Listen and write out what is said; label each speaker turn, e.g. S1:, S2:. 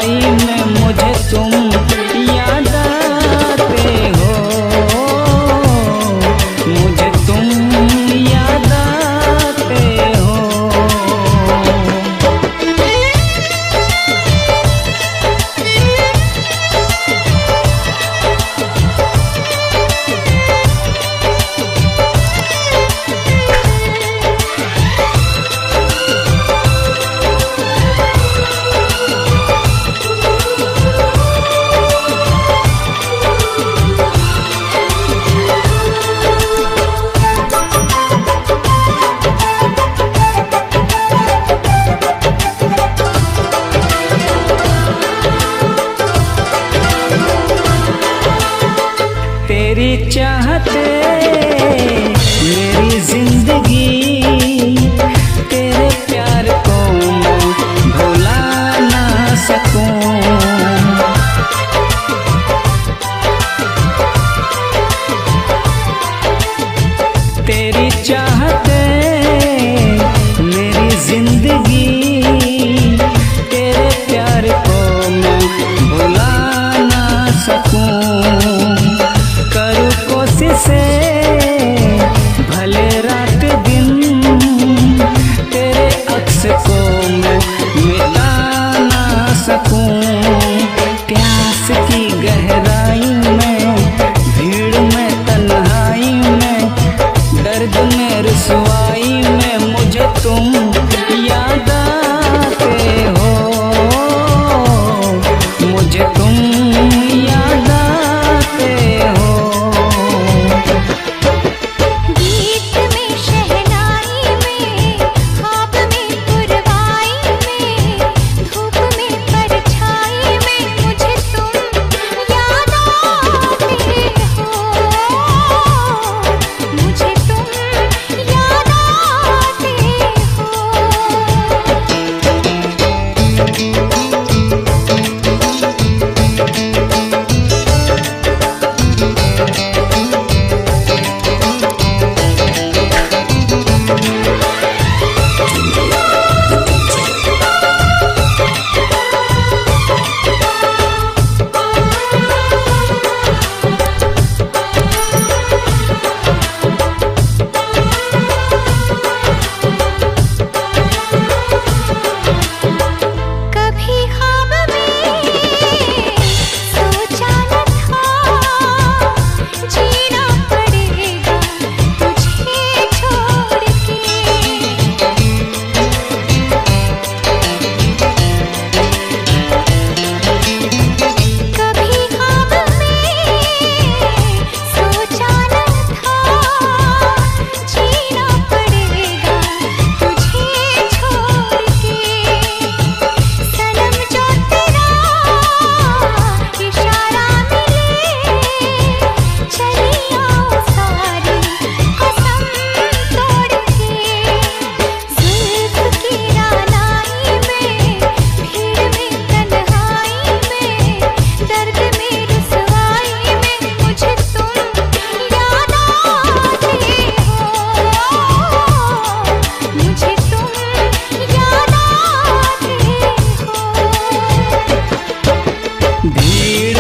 S1: तन्हाई में मुझे तुम याद आते हो, मुझे तुम याद आते हो। तेरी चाहते मेरी जिंदगी, तेरे प्यार को मैं भुला ना सकूं। तेरी चाहते मेरी जिंदगी, तेरे प्यार को मैं भुला ना सकूं। करूँ कोशिशें भले रात दिन, तेरे अक्स को मैं मिटा ना सकूं। प्यास की गहराई में, भीड़ में, तन्हाई में, दर्द में, रुसवाई में मुझे तुम याद आते हो, मुझे तुम याद आते हो।
S2: गीत में, शहनाई में, ख्वाब में, पुरवाई में, धूप में, परछाई में मुझे तुम याद आते हो, मुझे तुम याद आते हो। कभी ख्वाब में सोचा न था, जीना पड़ेगा तुझे छोड़ के। कभी ख्वाब में सोचा न था, जीना पड़ेगा तुझे छोड़ के। सनम जो तेरा इशारा मिले, चली आओ सारी कसम तोड़ के। जुल्फ की रानाई में, भीड़ में, तन्हाई में, दर्द में, रुसवाई में मुझे तुम याद आते हो, मुझे तुम याद आते हो।
S1: भीड़